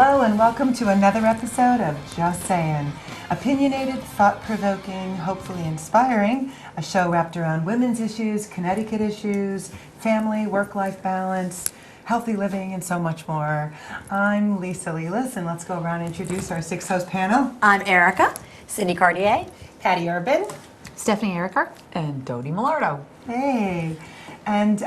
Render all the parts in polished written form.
Hello and welcome to another episode of Just Sayin. Opinionated, thought-provoking, hopefully inspiring, a show wrapped around women's issues, Connecticut issues, family, work-life balance, healthy living, and so much more. I'm Lisa Lelis, and let's go around and introduce our six-host panel. I'm Erica. Cindy Cartier. Patty Urban. Stephanie Ericart. And Dodie Millardo. Hey. And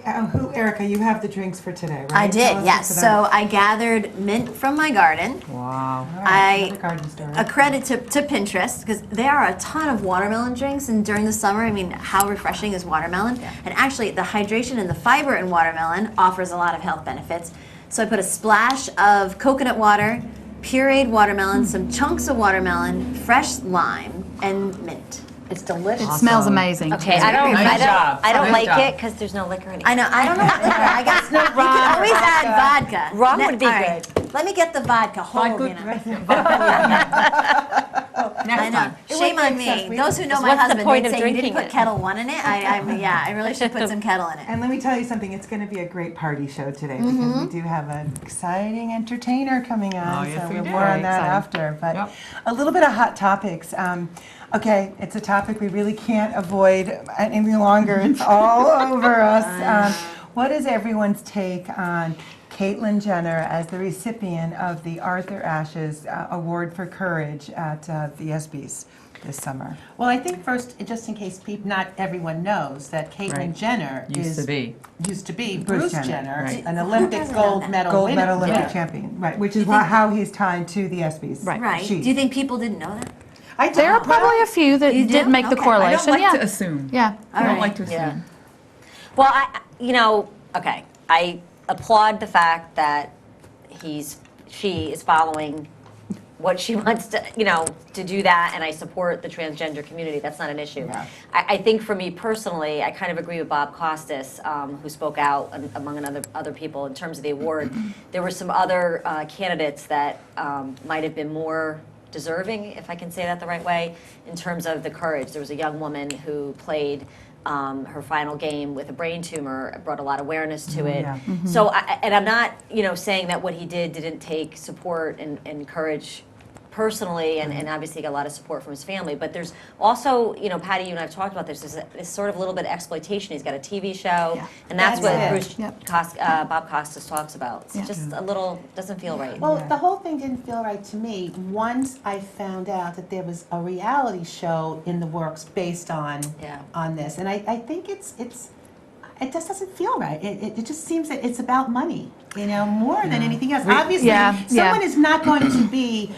Erica, you have the drinks for today, right? I did, yes. So I gathered mint from my garden. Wow. Right, garden story. A credit to Pinterest, because there are a ton of watermelon drinks, and during the summer, I mean, how refreshing is watermelon? Yeah. And actually, the hydration and the fiber in watermelon offers a lot of health benefits. So I put a splash of coconut water, pureed watermelon, some chunks of watermelon, fresh lime, and mint. It's delicious. It smells amazing. Okay, too. I don't Nice like job. it because there's no liquor in it. I know, I don't know what liquor. I guess you can always add vodka. Rum would be All right, good. Let me get the vodka whole, you know. I know. Shame on me. Those who know my What's the husband, point they'd of say you drinking didn't put it? Kettle One in it. I really should put some Kettle in it. And let me tell you something, it's going to be a great party show today because we do have an exciting entertainer coming on. Oh, yes, so we do. more on Very that exciting. after. But Yep. a little bit of hot topics. Okay, it's a topic we really can't avoid any longer. It's all over us. What is everyone's take on Caitlyn Jenner as the recipient of the Arthur Ashe's Award for Courage at the ESPYs this summer? Well, I think first, just in case not everyone knows, that Caitlyn Right. Jenner Used to be. used to be Bruce Bruce Jenner, Jenner, right. an Olympic doesn't know gold that? medal Gold winner. medal Olympic Yeah. champion, right? Which is how he's tied to the ESPYs. Right. Right. She. Do you think people didn't know that? I There are don't- probably a few that You do? did make the Okay. I correlation. don't like yeah. to assume. Yeah. I don't right. like to assume. Yeah. Well, I applaud the fact that she is following what she wants to, to do that, and I support the transgender community. That's not an issue. Yeah. I think for me personally, I kind of agree with Bob Costas, who spoke out among other people in terms of the award. There were some other candidates that might have been more deserving, if I can say that the right way, in terms of the courage. There was a young woman who played her final game with a brain tumor, brought a lot of awareness to it. Yeah. So, and I'm not, saying that what he didn't take support and courage personally, and obviously got a lot of support from his family. But there's also, Patty, you and I have talked about this. There's this sort of little bit of exploitation. He's got a TV show, Yeah. and that's what That's Bruce Yep. Bob Costas talks about. It's Yeah. just a little doesn't feel right. Well, the whole thing didn't feel right to me once I found out that there was a reality show in the works based on Yeah. on this, and I think it just doesn't feel right. It just seems that it's about money, more than anything else. Obviously, Yeah, someone yeah. is not going to be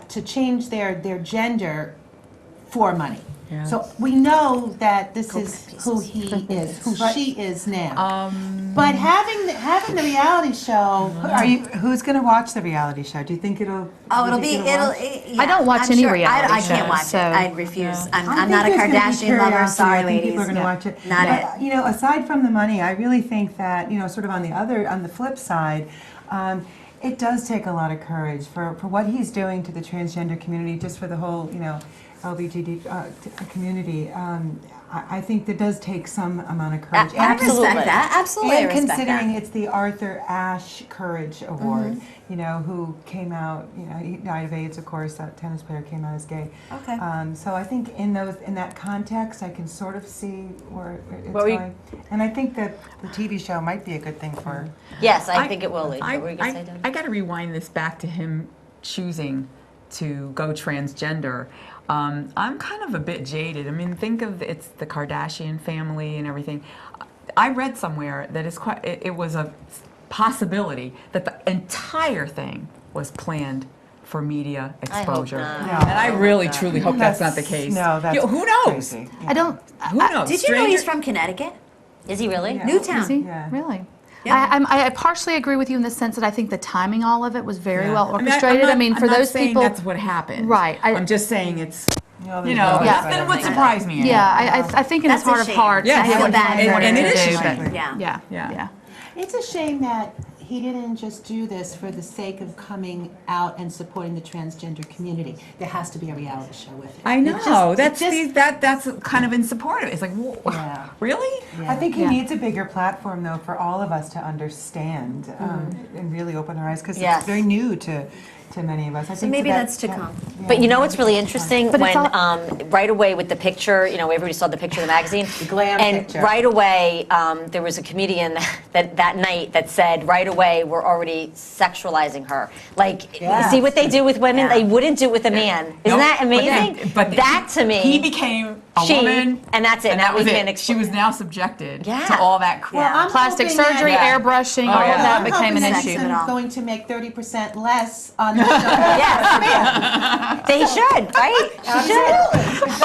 to change their gender for money. Yeah. So we know that this is pieces. who he is, who she is now. Um, But having the reality show, Who's going to watch the reality show? Do you think it'll? Oh, do it'll you be, think watch? yeah, I don't watch I'm any sure. reality I can't shows, watch so- it. I refuse. I I'm not a think there's gonna be Kardashian lover. curiosity. Sorry, I think ladies. people are going to watch it. Not But, aside from the money, I really think that, sort of on the flip side, it does take a lot of courage for what he's doing to the transgender community, just for the whole, LGBT community. I think that does take some amount of courage. I Absolutely. respect that. Absolutely, I And respect considering that. it's the Arthur Ashe Courage Award, who came out, he died of AIDS, of course, that tennis player came out as gay. Okay. So I think in that context, I can sort of see where it's Well, going. And I think that the TV show might be a good thing for Yes, I think it will. Lee. I, What were you gonna say, Deb? I got to rewind this back to him choosing to go transgender. I'm kind of a bit jaded. I mean, think of it's the Kardashian family and everything. I read somewhere that it was a possibility that the entire thing was planned for media exposure. not. No. And I really, truly hope that's not the case. No, that's Who knows? crazy. I don't. Who knows? Did you know he's from Connecticut? Is he really? Yeah. Newtown. Is he? Yeah. Really? Yeah. I partially agree with you in the sense that I think the timing, all of it, was very Yeah. well I mean, orchestrated. I mean, I'm for not those saying people, that's what happened. Right. I'm just saying it's, There's you no know, way Yeah. that's better what than surprised me. yeah, I think in his That's a heart of shame. hearts, Yeah, he I feel wanted bad to for and it is do, a but- shame. Yeah. Yeah, Yeah. yeah. it's a shame that he didn't just do this for the sake of coming out and supporting the transgender community. There has to be a reality show with it. I know. It just- That's kind of in support of it. It's like, Yeah. really? I think he Yeah. needs a bigger platform, though, for all of us to understand and really open our eyes, because Yes. it's very new to many of us. I think maybe that- that's to that- come. yeah, But you know what's really that's interesting? But it's When right away with the picture, everybody saw the picture in the magazine. The glam and picture. right away, there was a comedian that night that said, right away, we're already sexualizing her. Like, Yeah. see what they do with women? Yeah. They wouldn't do it with a man. Isn't Nope. that amazing? But that to me, he became a she, woman, and that's it. and Now that was we can it. She was now subjected Yeah. to all that crap. Well, I'm Plastic hoping that- surgery, Yeah. airbrushing, Oh, all yeah. of that I'm became hoping an that issue. he's It all. going to make 30% less on the show. Yeah. They should, right? She should.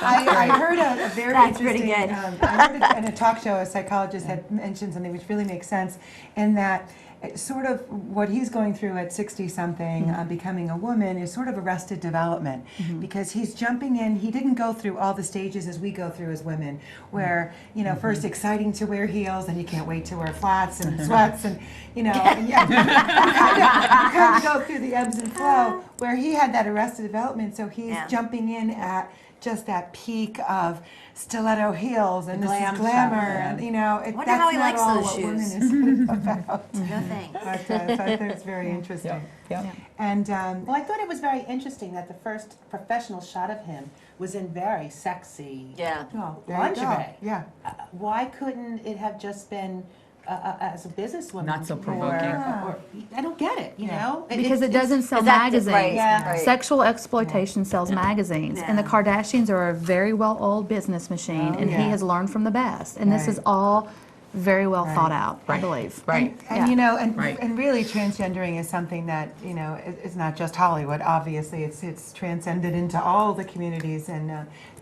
I heard a very That's pretty interesting, good. I heard it in a talk show, a psychologist had mentioned something which really makes sense, in that it's sort of what he's going through at 60-something, becoming a woman, is sort of arrested development, because he's jumping in. He didn't go through all the stages as we go through as women, where, first exciting to wear heels, and you can't wait to wear flats and sweats, and, and you kind of go through the ebbs and flow, where he had that arrested development, so he's Yeah. jumping in at just that peak of stiletto heels and this glam is glamour, stuff, yeah. and Wonder that's how he not likes all those what shoes. women is about. No thanks. But so I think it's very interesting. Yep. And Well, I thought it was very interesting that the first professional shot of him was in very sexy Yeah. oh, there you go. lingerie. Yeah. Why couldn't it have just been as a businesswoman? Not so or- provoking. or- I don't get it, you know? Because it it's- doesn't sell Is that magazines. right? Yeah. Right. Sexual exploitation sells magazines, and the Yeah. Kardashians are a very well-oiled business machine, and yeah. he has learned from the best. And this Right. is all very well thought out, I Right. believe. Right. And Yeah. and and really transgendering is something that it's not just Hollywood. Obviously, it's transcended into all the communities. And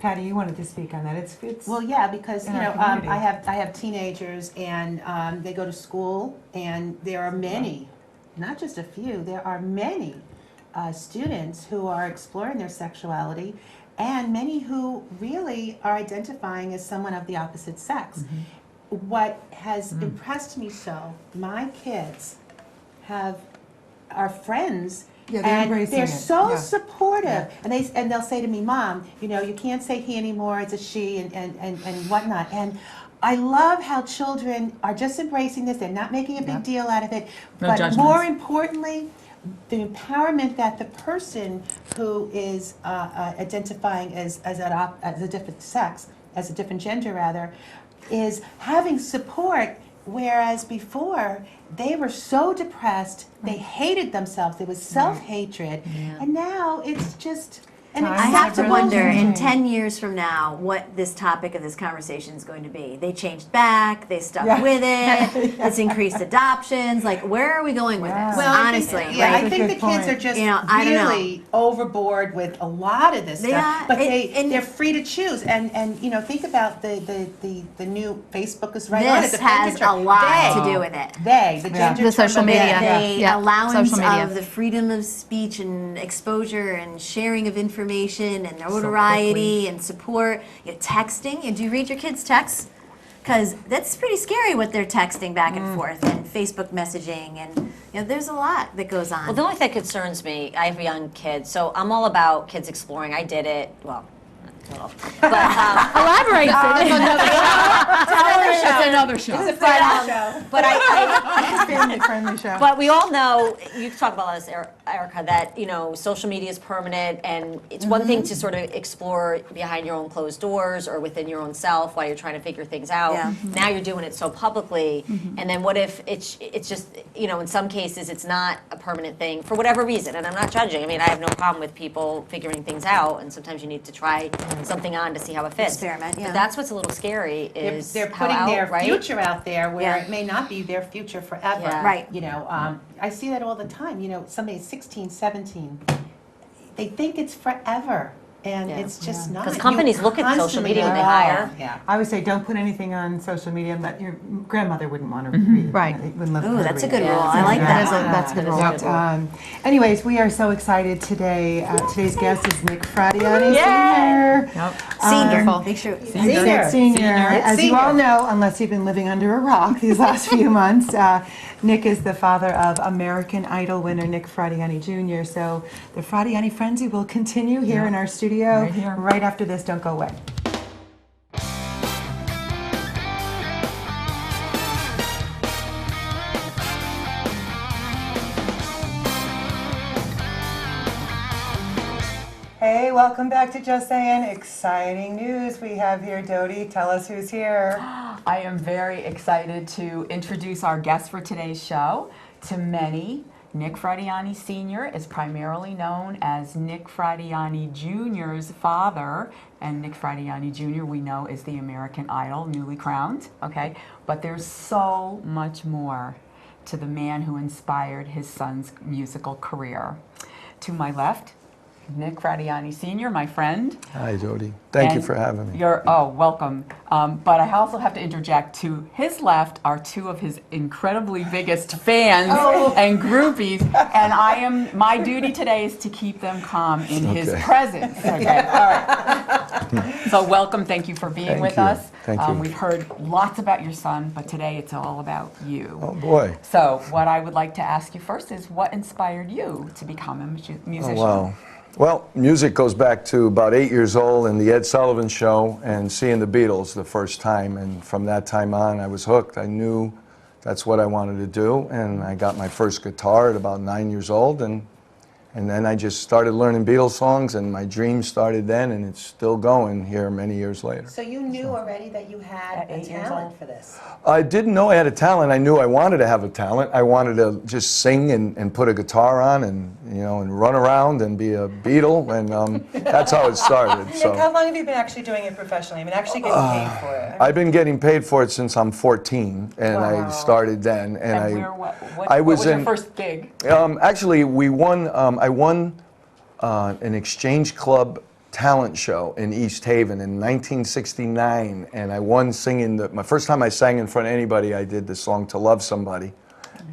Patty, you wanted to speak on that. It's Well, yeah, because in our community. I have teenagers, and they go to school, and there are many, not just a few, there are many students who are exploring their sexuality, and many who really are identifying as someone of the opposite sex. What has impressed me so, my kids are friends. Yeah, they're and embracing they're it. so Yeah. supportive, and they'll say to me, "Mom, you can't say he anymore; it's a she, and whatnot." And I love how children are just embracing this; they're not making a big Yeah. deal out of it. No but judgments. more importantly, the empowerment that the person who is identifying as a different sex, as a different gender rather, is having support. Whereas before, they were so depressed, they hated themselves, there was self-hatred, and now it's just an Times I have to really wonder in changing. 10 years from now what this topic of this conversation is going to be. They changed back, they stuck Yeah. with it, it's increased adoptions. Like, where are we going with Yeah. this? Well, Honestly, I right? think, I That's a think the good kids point. are just I don't know. really overboard with a lot of this They stuff. are. But And they're free to choose. And think about the new Facebook is right on it. This the has picture. a lot They, to do with it. the Yeah. gender The social term of media. they. The Yeah, allowance social media. of the freedom of speech and exposure and sharing of information and notoriety and support. Texting. Do you read your kids' texts? Because that's pretty scary what they're texting back and forth and Facebook messaging, and there's a lot that goes on. Well, the only thing that concerns me, I have young kids, so I'm all about kids exploring. I did it, well, not total. But, Elaborate. It's another show. but I family-friendly show. But we all know, you talk about this, Erica, that, social media is permanent, and it's one thing to sort of explore behind your own closed doors or within your own self while you're trying to figure things out. Yeah. Now you're doing it so publicly, and then what if it's just, in some cases, it's not a permanent thing for whatever reason, and I'm not judging. I mean, I have no problem with people figuring things out, and sometimes you need to try something on to see how it fits. Experiment, yeah. But that's what's a little scary is They're how putting their right? future out there where Yeah. it may not be their future forever. Yeah. Right. I see that all the time. Somebody's 16, 17. They think it's forever. And Yeah. it's just not. 'Cause You companies look at social constantly media when they are. hire. Yeah. I would say don't put anything on social media that your grandmother wouldn't want to read. Right. You know, wouldn't love Ooh, her that's a reading. good rule. I like That is that. that's a good rule. Yep. Anyways, we are so excited today. Today's guest is Nick Fradiani Sr. Yep. Senior. Make sure. Nick Senior. As you all know, unless you've been living under a rock these last few months, Nick is the father of American Idol winner Nick Fradiani Jr. So the Fradiani Frenzy will continue here in our studio Right here. right after this. Don't go away. Hey, welcome back to Just Sayin. Exciting news we have here, Dodie. Tell us who's here. I am very excited to introduce our guest for today's show. To many, Nick Fradiani Sr. is primarily known as Nick Fradiani Jr.'s father, and Nick Fradiani Jr. we know is the American Idol, newly crowned, okay? But there's so much more to the man who inspired his son's musical career. To my left, Nick Fradiani Sr., my friend. Hi, Jody. Thank you And for having me. welcome. But I also have to interject. To his left are two of his incredibly biggest fans and groupies, and my duty today is to keep them calm in his Okay. presence. Okay, all right. So welcome. Thank you for being Thank with you. us. Thank you. We've heard lots about your son, but today it's all about you. Oh, boy. So what I would like to ask you first is, what inspired you to become a musician? Oh, wow. Well, music goes back to about 8 years old and the Ed Sullivan Show and seeing the Beatles the first time. And from that time on, I was hooked. I knew that's what I wanted to do. And I got my first guitar at about 9 years old. And then I just started learning Beatles songs, and my dream started then, and it's still going here many years later. So you knew already that you had At a 8 years talent old. for this. I didn't know I had a talent. I knew I wanted to have a talent. I wanted to just sing and put a guitar on and, you know, and run around and be a Beatle, and that's how it started. Nick, So. how long have you been actually doing it professionally? I mean, actually getting paid for it? I've been getting paid for it since I'm 14, and Wow. I started then. And what I was was your in- first gig? Actually, we won. I won an Exchange Club talent show in East Haven in 1969, and I won singing my first time I sang in front of anybody. I did the song "To Love Somebody,"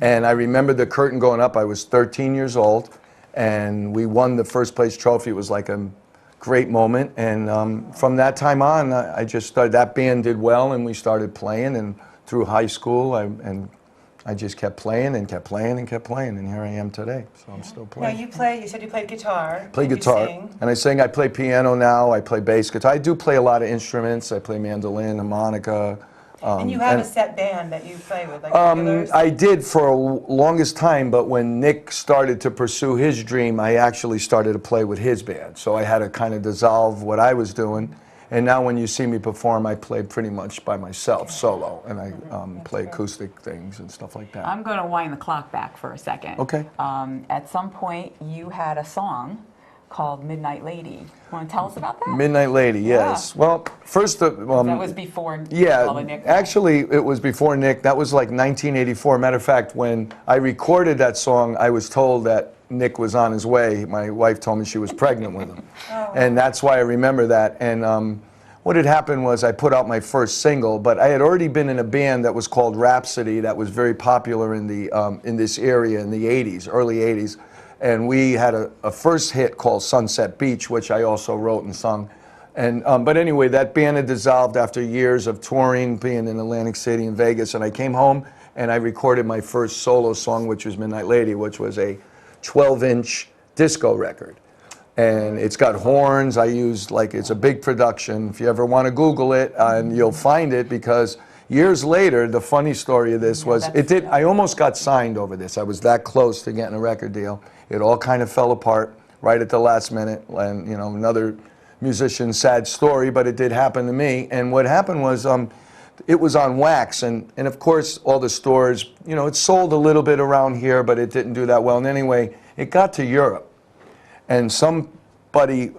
and I remember the curtain going up. I was 13 years old, and we won the first place trophy. It was like a great moment, and from that time on, I just started. That band did well, and we started playing, and through high school, I just kept playing and kept playing and kept playing, and here I am today. So I'm still Now, playing. you said you played guitar. Play and you guitar, sing. and I sing. I play piano now. I play bass guitar. I do play a lot of instruments. I play mandolin, harmonica. And you have a set band that you play with, like regulars? I did for a longest time, but when Nick started to pursue his dream, I actually started to play with his band. So I had to kind of dissolve what I was doing. And now when you see me perform, I play pretty much by myself, solo, and I play acoustic things and stuff like that. I'm going to wind the clock back for a second. Okay. At some point, you had a song called Midnight Lady. Want to tell us about that? Midnight Lady, yes. Well, first, That was before yeah, all the Nick. actually, it was before Nick. That was like 1984. Matter of fact, when I recorded that song, I was told that Nick was on his way. My wife told me she was pregnant with him. And that's why I remember that. And what had happened was I put out my first single, but I had already been in a band that was called Rhapsody that was very popular in this area in the 80s, early 80s. And we had a first hit called Sunset Beach, which I also wrote and sung. And but anyway, that band had dissolved after years of touring, being in Atlantic City and Vegas. And I came home and I recorded my first solo song, which was Midnight Lady, which was a 12-inch disco record. And it's got horns. I used, like, it's a big production. If you ever want to Google it, and you'll find it, because years later, the funny story of this was, I almost got signed over this. I was that close to getting a record deal. It all kind of fell apart right at the last minute. And, you know, another musician's sad story, but it did happen to me. And what happened was, it was on wax, and of course, all the stores, you know, it sold a little bit around here, but it didn't do that well. And anyway, it got to Europe. And somebody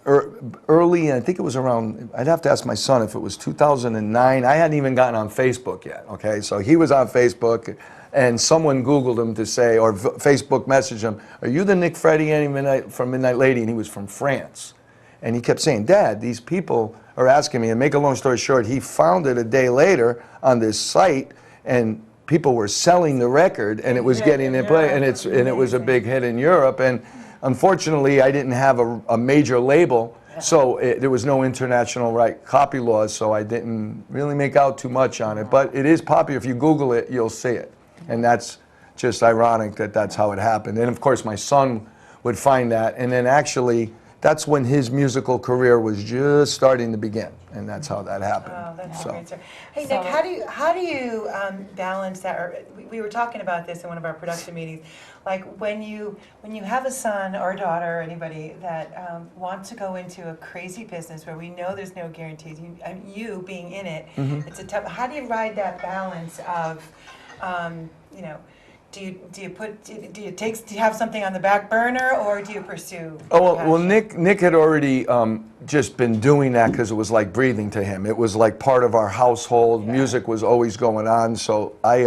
early, I think it was around, I'd have to ask my son if it was 2009. I hadn't even gotten on Facebook yet, okay? So he was on Facebook, and someone Googled him to say, or Facebook messaged him, "Are you the Nick Fradiani from Midnight Lady?" And he was from France. And he kept saying, Dad, these people are asking me, and make a long story short, he found it a day later on this site, and people were selling the record, and it was getting in play, and it was a big hit in Europe. And unfortunately, I didn't have a major label, so there was no international copy laws, so I didn't really make out too much on it. But it is popular. If you Google it, you'll see it. And that's just ironic that that's how it happened. And of course, my son would find that, and then actually, that's when his musical career was just starting to begin, and that's how that happened. Oh, that's So. great, sir. Hey, Nick, how do you balance that? Or we were talking about this in one of our production meetings. Like when you have a son or a daughter or anybody that wants to go into a crazy business where we know there's no guarantees, you being in it, it's a tough. How do you ride that balance of, you know? Do you have something on the back burner, or do you pursue? Oh well, Nick had already just been doing that because it was like breathing to him. It was like part of our household. Music was always going on, so I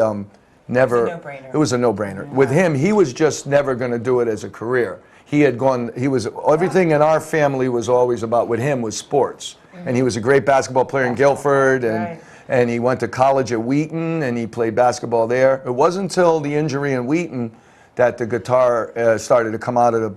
never. It was a no-brainer. It was a no-brainer. With him, he was just never going to do it as a career. He had gone. He was everything in our family was always about. With him was sports, and he was a great basketball player in Guilford, and. Right. And he went to college at Wheaton, and he played basketball there. It wasn't until the injury in Wheaton that the guitar started to come out of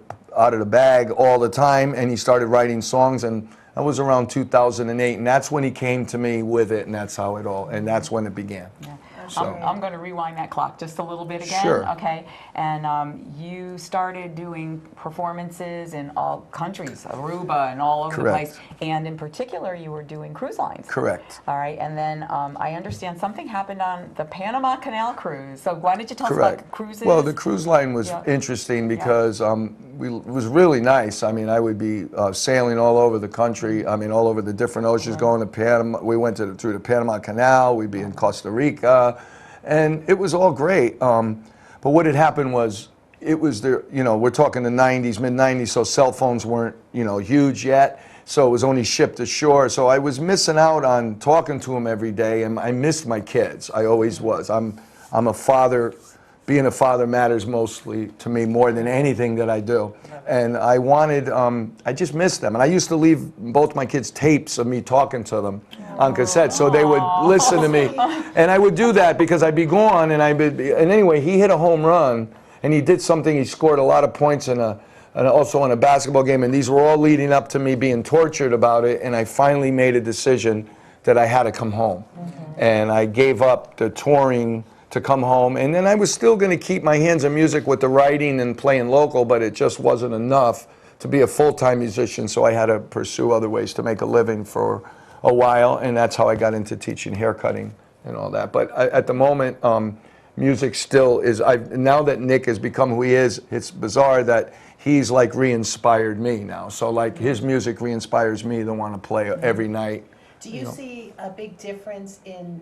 the bag all the time, and he started writing songs. And that was around 2008, and that's when he came to me with it, and that's how it all. And that's when it began. Yeah. So. I'm going to rewind that clock just a little bit again. Sure. Okay. And you started doing performances in all countries, Aruba and all over Correct. the place. And in particular, you were doing cruise lines. Correct. All right. And then I understand something happened on the Panama Canal cruise. So why don't you tell us Correct. about cruises? Well, the cruise line was interesting because it was really nice. I mean, I would be sailing all over the country. I mean, all over the different oceans, going to Panama. We went through the Panama Canal. We'd be in Costa Rica. And it was all great. But what had happened was, it was the, we're talking the 90s, mid-90s, so cell phones weren't, huge yet. So it was only shipped ashore. So I was missing out on talking to them every day, and I missed my kids. I always was. I'm a father. Being a father matters mostly to me more than anything that I do. And I wanted, I just missed them. And I used to leave both my kids tapes of me talking to them on cassette, so they would listen to me. And I would do that because I'd be gone, and and anyway, he hit a home run, and he did something, he scored a lot of points and also in a basketball game, and these were all leading up to me being tortured about it, and I finally made a decision that I had to come home. And I gave up the touring to come home, and then I was still going to keep my hands in music with the writing and playing local, but it just wasn't enough to be a full-time musician, so I had to pursue other ways to make a living for a while, and that's how I got into teaching haircutting and all that. But at the moment, music still is, now that Nick has become who he is, it's bizarre that he's like re-inspired me now. So like his music re-inspires me to want to play every night. Do you see a big difference in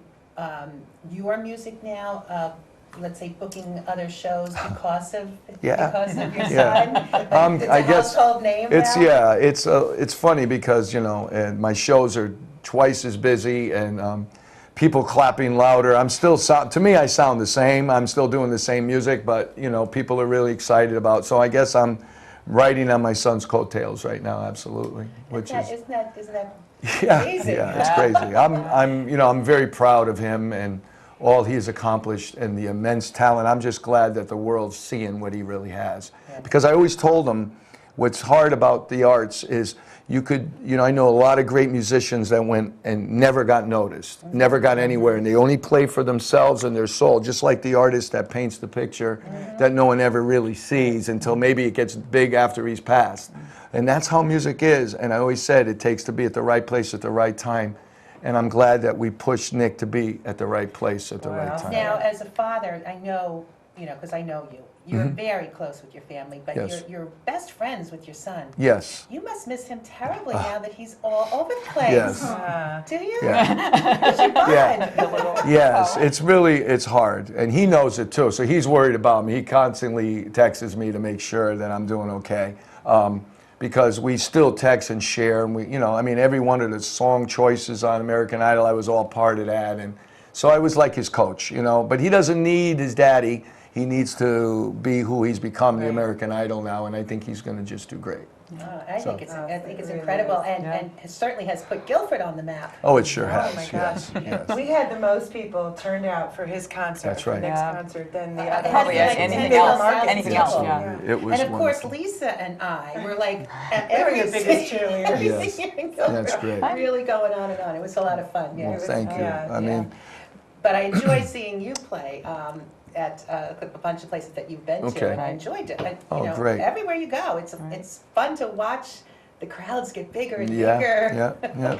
your music now, let's say booking other shows because of your son? It's I a guess household name it's now? it's funny because and my shows are twice as busy, and people clapping louder. I'm still to me I sound the same. I'm still doing the same music, but people are really excited about. So I guess I'm riding on my son's coattails right now, absolutely. Isn't that Yeah, amazing? yeah, it's crazy. I'm very proud of him and all he's accomplished and the immense talent. I'm just glad that the world's seeing what he really has. Because I always told him, what's hard about the arts is I know a lot of great musicians that went and never got noticed, never got anywhere, and they only play for themselves and their soul, just like the artist that paints the picture that no one ever really sees until maybe it gets big after he's passed. And that's how music is, and I always said it takes to be at the right place at the right time, and I'm glad that we pushed Nick to be at the right place at the right time. Now, as a father, I know, because I know you, you're very close with your family, but Yes. you're best friends with your son. Yes. You must miss him terribly now that he's all over the place. Yes. Do you? Yeah. Because you bond. Yeah. Yes, it's hard, and he knows it too, so he's worried about me. He constantly texts me to make sure that I'm doing okay. Because we still text and share, and every one of the song choices on American Idol, I was all part of that, and so I was like his coach, but he doesn't need his daddy. He needs to be who he's become, the American Idol now, and I think he's going to just do great. I think it's incredible, and it certainly has put Guilford on the map. Oh, it sure Oh has. my Yes, gosh. yes. We had the most people turned out for his concert, That's right. for Nick's Yeah. concert, than the It other. had to be yeah, like anything 10,000 else, anything people. else, yeah. It was And of course, wonderful. Lisa and I were like at They were every your biggest sing- cheerleaders. every Yes. singing in Guilford. That's great. Really going on and on. It was a lot of fun. Yeah. Well, thank you. yeah, I mean, But I enjoy seeing you play at a bunch of places that you've been to, Okay. and I enjoyed it. And, Oh, you know, great. everywhere you go, it's fun to watch the crowds get bigger and yeah, bigger. yeah.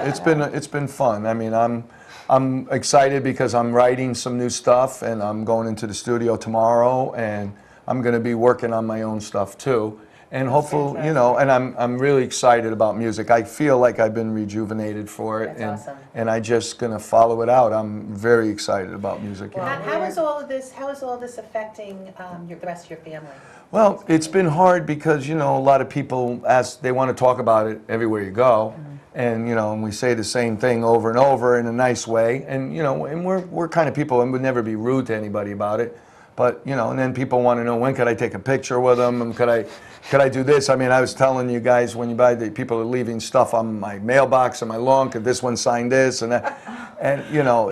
It's been fun. I mean, I'm excited because I'm writing some new stuff, and I'm going into the studio tomorrow, and I'm going to be working on my own stuff too. And hopefully, you know, and I'm really excited about music. I feel like I've been rejuvenated for it, That's awesome. and I'm just going to follow it out. I'm very excited about music. How is all of this? How is all this affecting the rest of your family? Well, it's been hard because, you know, a lot of people they want to talk about it everywhere you go. And, you know, and we say the same thing over and over in a nice way. And, you know, and we're kind of people and would never be rude to anybody about it. But, you know, and then people want to know, when could I take a picture with them? And could I do this? I mean, I was telling you guys, when you buy people are leaving stuff on my mailbox and my lawn, could this one sign this and that? And, you know,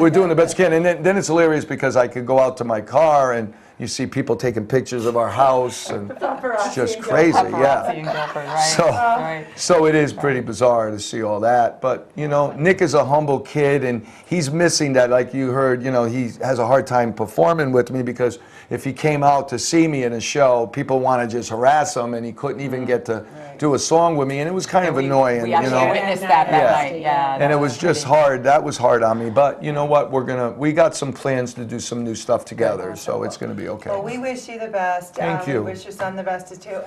we're doing the best we can. And then it's hilarious because I could go out to my car and you see people taking pictures of our house, and it's just crazy, Paparazzi in yeah. Guilford, right? So, Right. so it is pretty bizarre to see all that. But, you know, Nick is a humble kid, and he's missing that. Like you heard, you know, he has a hard time performing with me because if he came out to see me in a show, people want to just harass him, and he couldn't even get to do a song with me, and it was kind of annoying, We you actually know. witnessed that Yeah. night, yeah. And it was just hard. That was hard on me. But you know what? We got some plans to do some new stuff together, so it's going to be okay. Well, we wish you the best. Thank you. We wish your son the best too,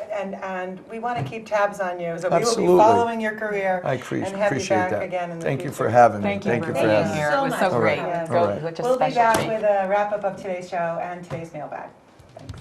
and we want to keep tabs on you. So we will Absolutely. be following your career I and have you appreciate back that. again in the Thank you future. for having me. Thank you for having being me. here. so It was much. so All great. right. Go All right. such a We'll be special back treat. with a wrap up of today's show and today's mailbag. Thanks.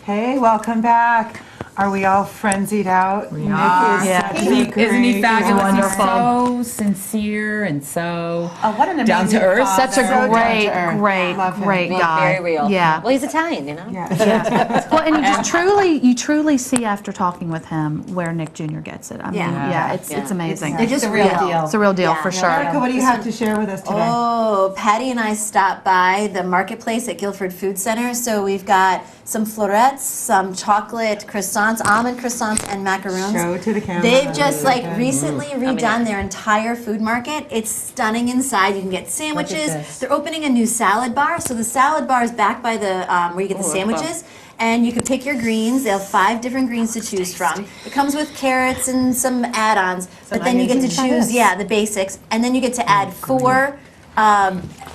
Hey, welcome back. Are we all frenzied out? We Nick are. is Yeah. such Isn't he, a isn't he great fabulous? guy. He's so sincere and so What an amazing down to earth. father. Such a So great, down to earth. great, Love him. great Well, guy. very real. Yeah. Well, he's Italian, you know? Yeah. Well, and you truly see after talking with him where Nick Jr. gets it. I mean, Yeah. yeah, it's Yeah. amazing. They're just the real real. deal. It's a real deal Yeah. for sure. Erica, what do you have to share with us today? Oh, Patty and I stopped by the marketplace at Guilford Food Center. So we've got some florets, some chocolate croissants, almond croissants, and macaroons. Show to the camera. They've just like Okay. recently redone their entire food market. It's stunning inside. You can get sandwiches. this. They're opening a new salad bar. So the salad bar is back by the where you get the sandwiches. And you can pick your greens. They have 5 different greens to choose from. It comes with carrots and some add-ons, but then you get to onions and choose, lettuce. the basics, and then you get to add 4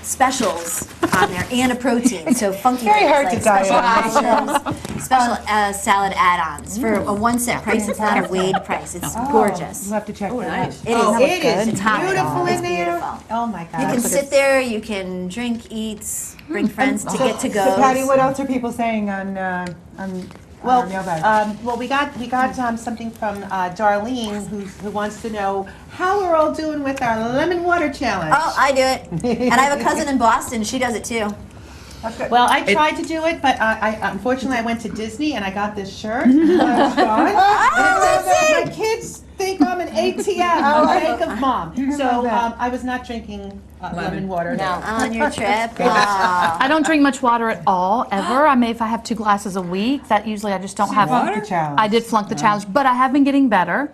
specials on there and a protein. So funky Very things hard like to diet special on. mushrooms, special salad add-ons for a 1-cent price. It's not a weighed price. It's gorgeous. We'll have to check that out. It is. It is It's hot. beautiful It's in there. beautiful. Oh my You God. can sit there. You can drink, eat, bring friends to get to go. So Patty, what else are people saying on Well, our mailbag? we got something from Darlene who wants to know how we're all doing with our lemon water challenge. Oh, I do it. And I have a cousin in Boston. She does it too. Well, I tried to do it, but I unfortunately I went to Disney and I got this shirt. And it says that my kids think I'm an ATM, Bank of Mom. So I was not drinking lemon water. No. On your trip. Aw. I don't drink much water at all, ever. I mean, if I have 2 glasses a week, that usually I just don't have. Flunked the challenge. I did flunk the challenge, but I have been getting better.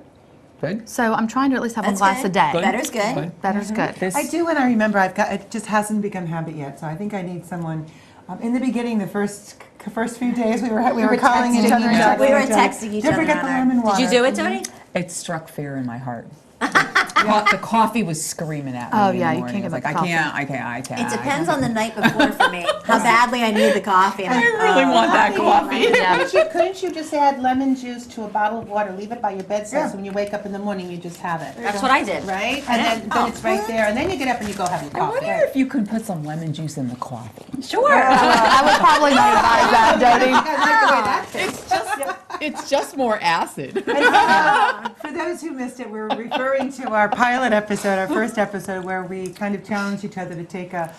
Good. So I'm trying to at least have That's 1 glass good. a day. Better's good. Better's good. This, I do when I remember. It just hasn't become habit yet. So I think I need someone. In the beginning, the first few days, we were calling each other. and We were texting each other. texting each Don't other forget on the our- lemon water. Did you do it, Tony? It struck fear in my heart. The coffee was screaming at me. Oh, in the yeah, you morning. can't I was give like, up I coffee. can't. It depends on the night before for me. How badly I need the coffee. I really want that coffee. Couldn't you just add lemon juice to a bottle of water, leave it by your bedside, so when you wake up in the morning, you just have it? That's what I did. Right? And then it's right there, and then you get up and you go have your I coffee. wonder if you can put some lemon juice in the coffee. Sure. I would probably not advise that, Jody. I like the way that tastes. It's just more acid. For those who missed it, we're referring to our pilot episode, our first episode, where we kind of challenged each other to take a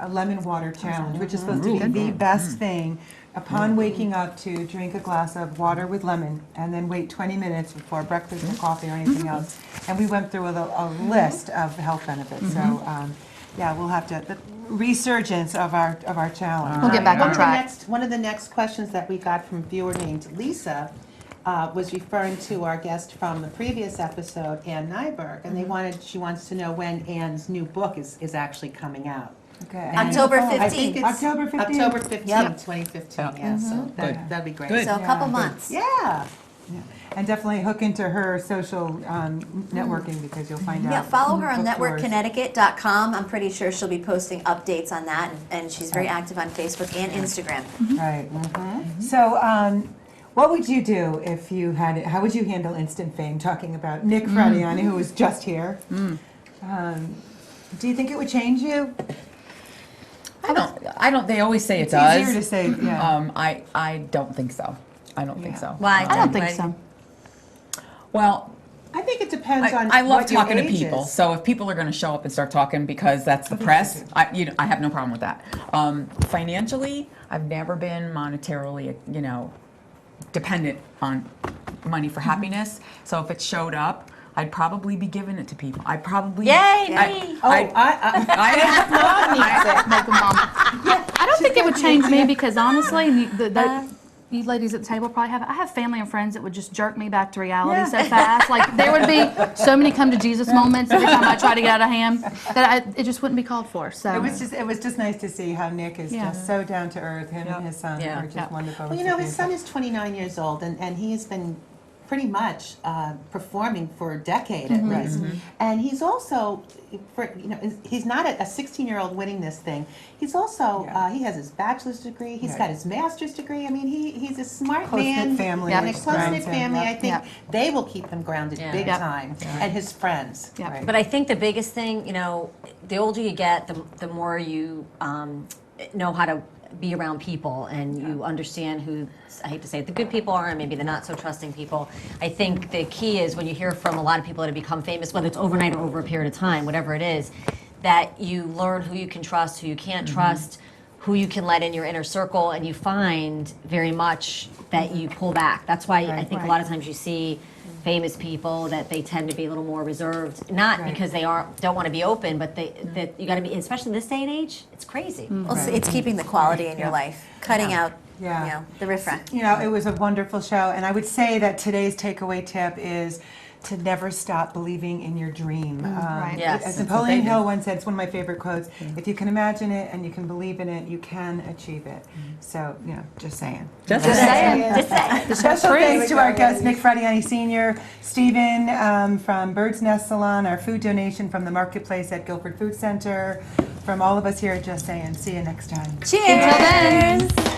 lemon water challenge, which is supposed to be the best thing. Upon waking up, to drink a glass of water with lemon, and then wait 20 minutes before breakfast or coffee or anything else. And we went through a list of health benefits. So, yeah, we'll have to the resurgence of our challenge. We'll get back on track. One of the next questions that we got from a viewer named Lisa was referring to our guest from the previous episode, Ann Nyberg, and she wants to know when Ann's new book is actually coming out. Okay. October I think 15th. it's October 15th? October 15th, Yep. 2015, yeah, so that'd be great. Good. So a couple months. Yeah. Yeah. And definitely hook into her social networking, because you'll find out. Yeah, follow her on book tours. networkconnecticut.com. I'm pretty sure she'll be posting updates on that, and she's very active on Facebook and Instagram. Right. So, what would you do if you had it? How would you handle instant fame? Talking about Nick Fradiani, who was just here. Do you think it would change you? I don't, they always say it It's does. easier to say, yeah. I don't think so. I don't think so. Why? I don't think so. Well, I think it depends on I love what your talking to age people. is. So if people are going to show up and start talking because that's the press, I have no problem with that. Financially, I've never been monetarily, dependent on money for happiness. So if it showed up, I'd probably be giving it to people. I probably. Yay, I me! I don't think it would change me, because honestly, you ladies at the table probably I have family and friends that would just jerk me back to reality so fast. Like, there would be so many come to Jesus moments every time I try to get out of hand that it just wouldn't be called for. So It was just nice to see how Nick is just so down to earth. Him and his son Yeah. are just wonderful. Well, his son is 29 years old, and he has been pretty much performing for a decade at least. And he's also, he's not a 16-year-old winning this thing. He's also, he has his bachelor's degree, he's got his master's degree. I mean, he's a smart man. Close-knit family. And a which close-knit grounds him. family, Yep. I think they will keep him grounded big time. And his friends. Yep. Right. But I think the biggest thing, the older you get, the more you know how to be around people, and you understand who, I hate to say it, the good people are, and maybe the not so trusting people. I think the key is when you hear from a lot of people that have become famous, whether it's overnight or over a period of time, whatever it is, that you learn who you can trust, who you can't trust, who you can let in your inner circle, and you find very much that you pull back. That's why I think a lot of times you see famous people that they tend to be a little more reserved, not because they don't want to be open, but that you got to be, especially in this day and age, it's crazy. Well, it's keeping the quality in your life, cutting out, the riffraff. It was a wonderful show, and I would say that today's takeaway tip is to never stop believing in your dream. Yes. As Napoleon Hill once said, it's one of my favorite quotes, if you can imagine it and you can believe in it, you can achieve it. So, just saying. Just saying. Just say. Special thanks to our guest, Nick Fradiani Sr., Stephen from Bird's Nest Salon, our food donation from the Marketplace at Guilford Food Center, from all of us here at Just Sayin. See you next time. Cheers! until then.